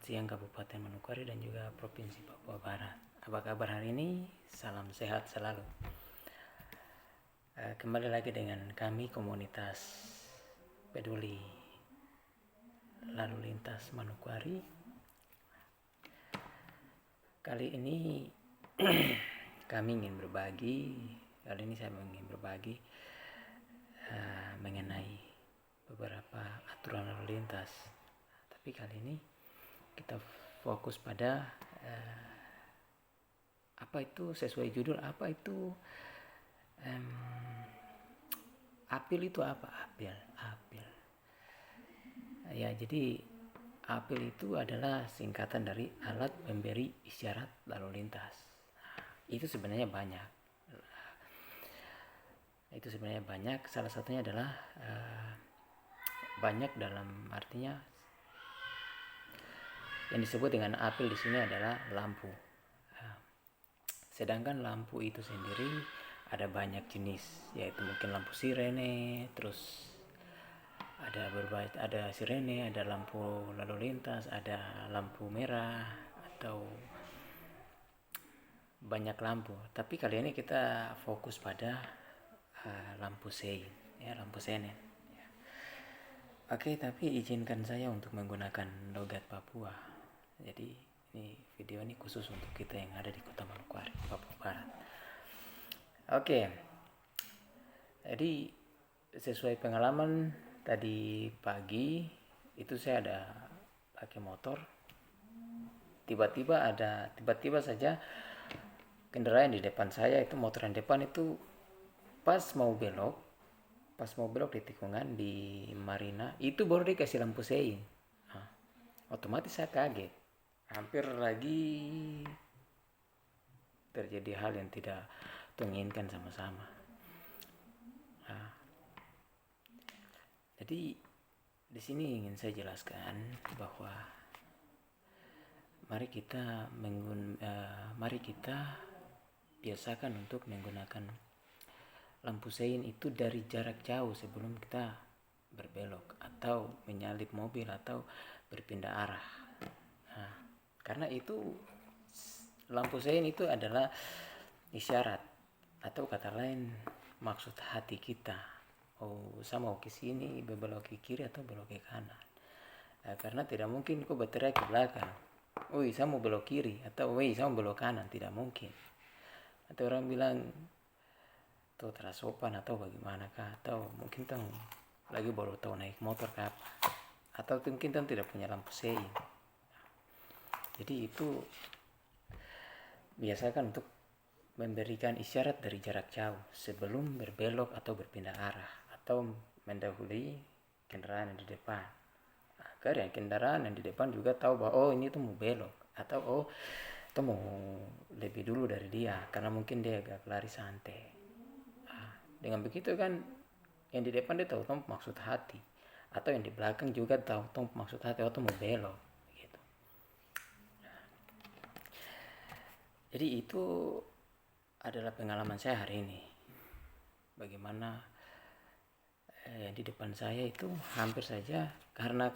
siang Kabupaten Manokwari dan juga Provinsi Papua Barat. Apa kabar hari ini? Salam sehat selalu. Kembali lagi dengan kami komunitas peduli lalu lintas Manokwari. Kali ini saya ingin berbagi mengenai beberapa aturan lalu lintas. Tapi kali ini kita fokus pada apa itu, sesuai judul, apa itu apil itu apa? Apil. Ya, jadi apil itu adalah singkatan dari alat pemberi isyarat lalu lintas. Itu sebenarnya banyak. Salah satunya adalah banyak dalam artinya yang disebut dengan apil di sini adalah lampu. Sedangkan lampu itu sendiri ada banyak jenis, yaitu mungkin lampu sirene, terus ada sirene, ada lampu lalu lintas, ada lampu merah, atau banyak lampu. Tapi kali ini kita fokus pada lampu sein, ya, lampu senen. Oke, tapi izinkan saya untuk menggunakan logat Papua. Jadi video ini khusus untuk kita yang ada di Kota Manokwari, Papua Barat. Oke. Jadi sesuai pengalaman tadi pagi itu saya ada pakai motor. Tiba-tiba saja kendaraan di depan saya, itu motor yang depan itu pas mau belok di tikungan di Marina, itu baru dikasih lampu sein. Otomatis saya kaget. Hampir lagi terjadi hal yang tidak diinginkan sama-sama. Jadi di sini ingin saya jelaskan bahwa mari kita biasakan untuk menggunakan lampu sein itu dari jarak jauh sebelum kita berbelok atau menyalip mobil atau berpindah arah. Karena itu lampu sein itu adalah isyarat atau kata lain maksud hati kita. Saya mau ke sini, belok ke kiri atau belok ke kanan. Karena tidak mungkin kau berteriak ke belakang, saya mau belok kiri, atau saya mau belok kanan, tidak mungkin. Atau orang bilang tuh terasopan atau bagaimana kah, atau mungkin lagi baru tahu naik motor kah apa, atau mungkin tidak punya lampu sein. Jadi itu biasakan untuk memberikan isyarat dari jarak jauh sebelum berbelok atau berpindah arah atau mendahului kendaraan yang di depan, agar yang kendaraan yang di depan juga tahu bahwa ini tuh mau belok atau itu mau lebih dulu dari dia karena mungkin dia agak lari santai. Dengan begitu kan yang di depan dia tahu maksud hati, atau yang di belakang juga tahu maksud hati atau mau belok gitu. Jadi itu adalah pengalaman saya hari ini. Bagaimana yang di depan saya itu hampir saja karena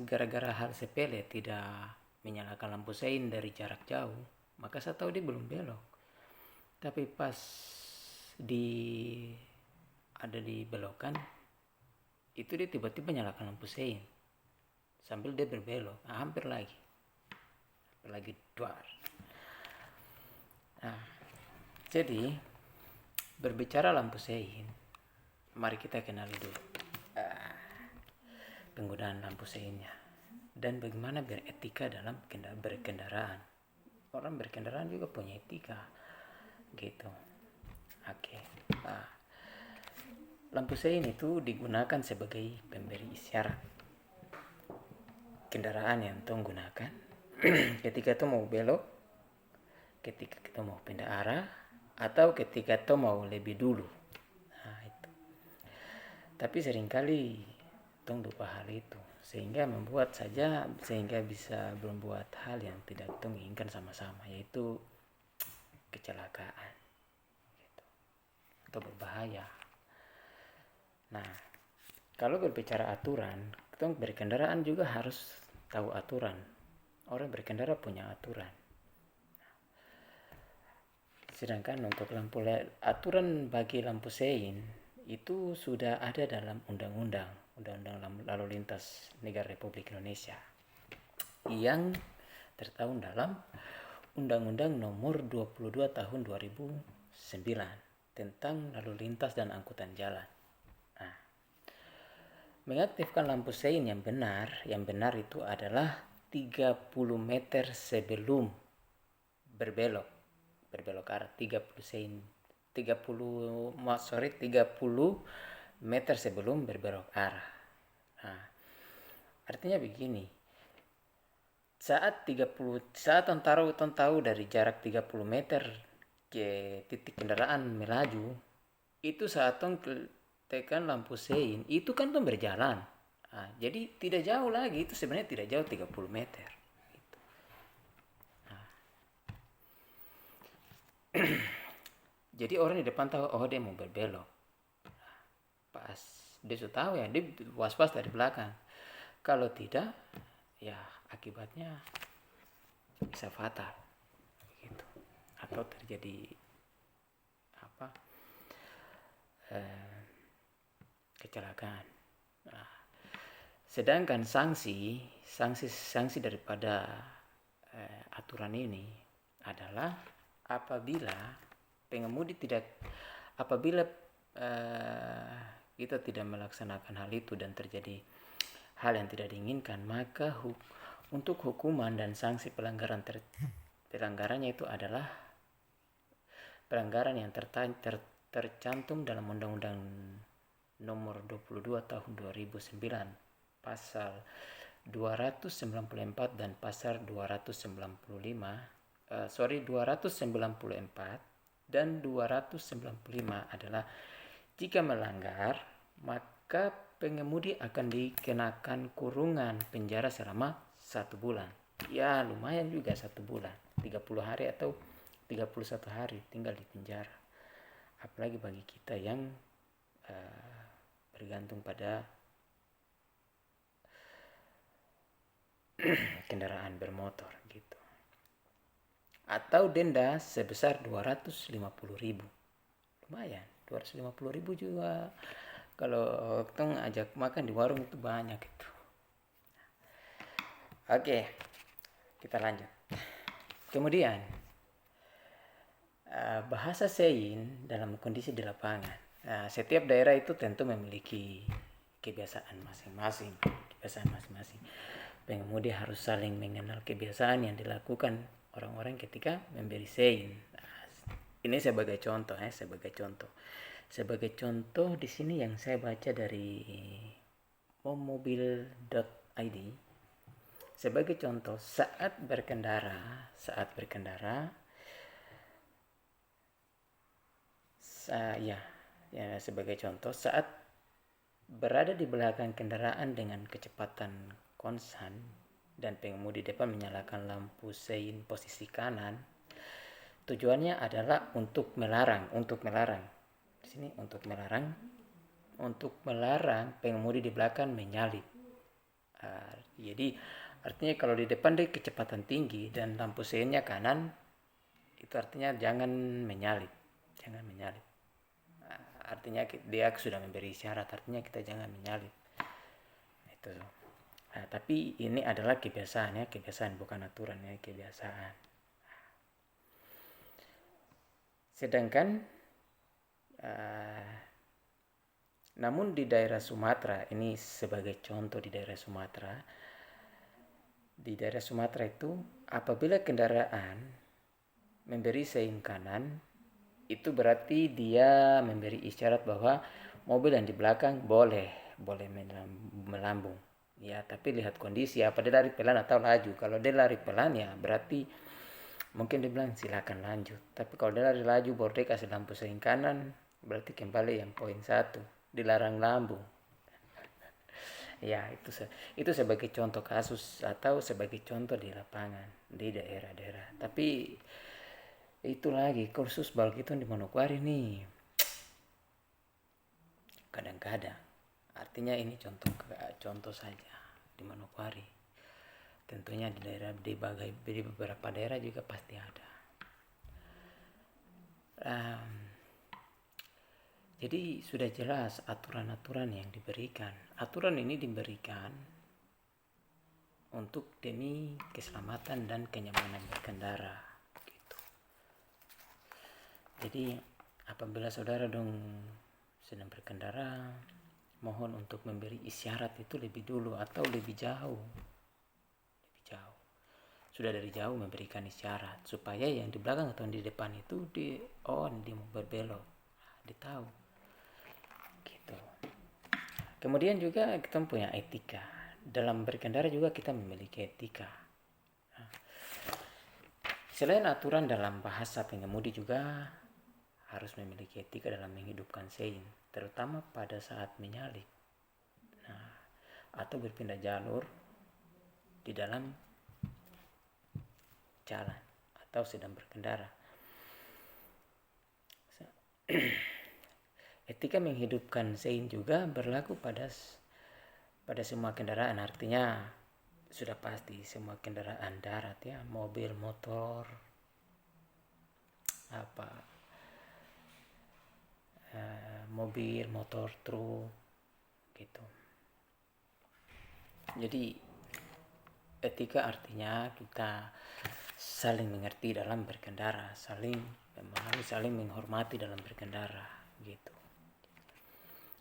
gara-gara hal sepele, tidak menyalakan lampu sein dari jarak jauh, maka saya tahu dia belum belok. Tapi pas ada di belokan itu dia tiba-tiba nyalakan lampu sein sambil dia berbelok, hampir lagi duar. Jadi berbicara lampu sein, mari kita kenali dulu penggunaan lampu seinnya dan bagaimana beretika dalam berkendaraan. Orang berkendaraan juga punya etika gitu. Oke. Lampu sein itu digunakan sebagai pemberi isyarat kendaraan yang gunakan ketika itu mau belok, ketika kita mau pindah arah, atau ketika itu mau lebih dulu. Itu. Tapi seringkali lupa hal itu, sehingga bisa membuat hal yang tidak inginkan sama-sama, yaitu kecelakaan gitu, atau berbahaya. Nah, kalau berbicara aturan, kita berkendaraan juga harus tahu aturan. orang berkendara punya aturan. Sedangkan untuk aturan bagi lampu sein itu sudah ada dalam undang-undang lalu lintas negara Republik Indonesia yang tertuang dalam Undang-Undang Nomor 22 Tahun 2009 tentang lalu lintas dan angkutan jalan. Nah, mengaktifkan lampu sein yang benar itu adalah 30 meter sebelum berbelok arah 30 meter sebelum berbelok arah. Nah, artinya begini, saat tahu dari jarak 30 meter ke titik kendaraan melaju, itu saat tong tekan lampu sein, itu kan tong berjalan. Nah, jadi tidak jauh lagi, itu sebenarnya tidak jauh 30 meter. Jadi orang di depan tahu, oh dia mau berbelok. Pas dia sudah tahu ya, dia was-was dari belakang. Kalau tidak, ya akibatnya bisa fatal, gitu. Atau terjadi kecelakaan. Nah, sedangkan sanksi daripada aturan ini adalah apabila kita tidak melaksanakan hal itu dan terjadi hal yang tidak diinginkan, maka untuk hukuman dan sanksi pelanggarannya itu adalah pelanggaran yang tercantum dalam Undang-Undang Nomor 22 Tahun 2009 pasal 294 dan pasal 294 dan 295 adalah jika melanggar maka pengemudi akan dikenakan kurungan penjara selama 1 bulan. Ya lumayan juga 1 bulan, 30 hari atau 31 hari tinggal di penjara. Apalagi bagi kita yang bergantung pada kendaraan bermotor gitu. Atau denda sebesar 250.000. Lumayan, 250.000 juga kalau kita ajak makan di warung itu banyak itu. Oke, kita lanjut. Kemudian bahasa sein dalam kondisi di lapangan. Setiap daerah itu tentu memiliki kebiasaan masing-masing. Pengemudi harus saling mengenal kebiasaan yang dilakukan orang-orang ketika memberi sein. Ini sebagai contoh. Sebagai contoh di sini yang saya baca dari momobil.id. Sebagai contoh, saat berkendara, sebagai contoh, saat berada di belakang kendaraan dengan kecepatan konstan dan pengemudi depan menyalakan lampu sein posisi kanan, tujuannya adalah untuk melarang. Di sini untuk melarang pengemudi di belakang menyalip. Jadi artinya kalau di depan dia kecepatan tinggi dan lampu seinnya kanan, itu artinya jangan menyalip. Artinya dia sudah memberi isyarat, artinya kita jangan menyalip. Itu. Tapi ini adalah kebiasaan bukan aturan ya, kebiasaan. Sedangkan namun di daerah Sumatera, ini sebagai contoh di daerah Sumatera itu apabila kendaraan memberi sein kanan, itu berarti dia memberi isyarat bahwa mobil yang di belakang boleh melambung. Ya, tapi lihat kondisi, apa dia lari pelan atau laju. Kalau dia lari pelan ya berarti mungkin dia bilang silakan lanjut. Tapi kalau dia lari laju baru dia kasih lampu sein kanan, berarti kembali yang poin 1, dilarang lambung. Ya, itu sebagai contoh kasus atau sebagai contoh di lapangan di daerah-daerah. Tapi itu lagi kursus bal gitu di Manokwari nih. Kadang-kadang artinya ini contoh saja di Manokwari. tentunya di beberapa daerah juga pasti ada. Jadi sudah jelas aturan-aturan yang diberikan. Aturan ini diberikan untuk demi keselamatan dan kenyamanan berkendara gitu. Jadi apabila saudara sedang berkendara, mohon untuk memberi isyarat itu lebih dulu atau lebih jauh. Sudah dari jauh memberikan isyarat supaya yang di belakang atau di depan itu dia mau berbelok, ditahu gitu. Kemudian juga kita punya etika dalam berkendara, juga kita memiliki etika. Selain aturan dalam bahasa pengemudi, juga harus memiliki etika dalam menghidupkan sein, terutama pada saat menyalip atau berpindah jalur di dalam jalan atau sedang berkendara. Etika menghidupkan sein juga berlaku pada semua kendaraan, artinya sudah pasti semua kendaraan darat ya, mobil, motor, mobil, motor, truk gitu. Jadi etika artinya kita saling mengerti dalam berkendara, saling memahami, saling menghormati dalam berkendara gitu.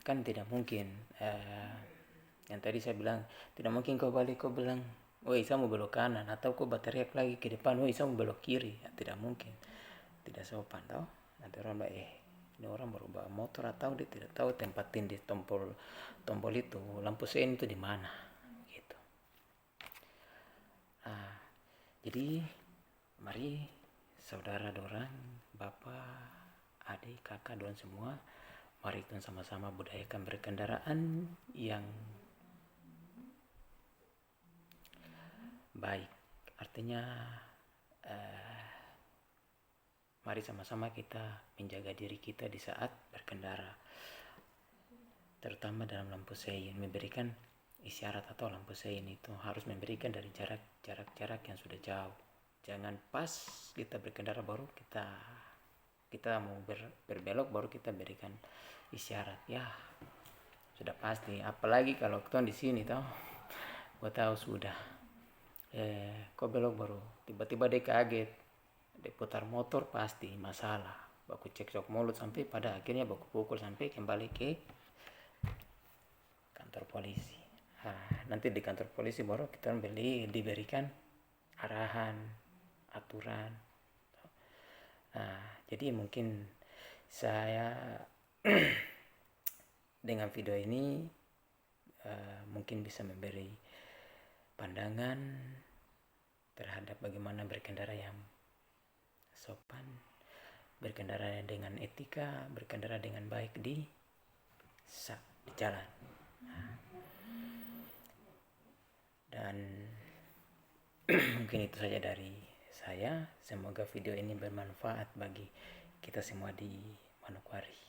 Kan tidak mungkin yang tadi saya bilang, tidak mungkin kau balik kau bilang, woi saya mau belok kanan, atau kau berteriak lagi ke depan, woi saya mau belok kiri. Ya, tidak mungkin, tidak sopan toh. Nanti orang ini orang baru bawa motor atau dia tidak tahu tempat tindih tombol itu, lampu sein itu di mana gitu. Jadi mari saudara dorang, bapak, adik, kakak, dorang semua, mari kita sama-sama budayakan berkendaraan yang baik. Artinya mari sama-sama kita menjaga diri kita di saat berkendara, terutama dalam lampu sein. Memberikan isyarat atau lampu sein itu harus memberikan dari jarak yang sudah jauh. Jangan pas kita berkendara baru kita mau berbelok baru kita berikan isyarat. Ya sudah pasti, apalagi kalau kita di sini toh, gua tahu sudah kau belok baru tiba-tiba dia kaget, dia putar motor, pasti masalah, baku cekcok mulut sampai pada akhirnya baku pukul sampai kembali ke kantor polisi. Nanti di kantor polisi baru kita diberikan arahan, aturan. Jadi mungkin saya dengan video ini mungkin bisa memberi pandangan terhadap bagaimana berkendara yang sopan, berkendara dengan etika, berkendara dengan baik di jalan. Dan mungkin itu saja dari saya. Semoga video ini bermanfaat bagi kita semua di Manokwari.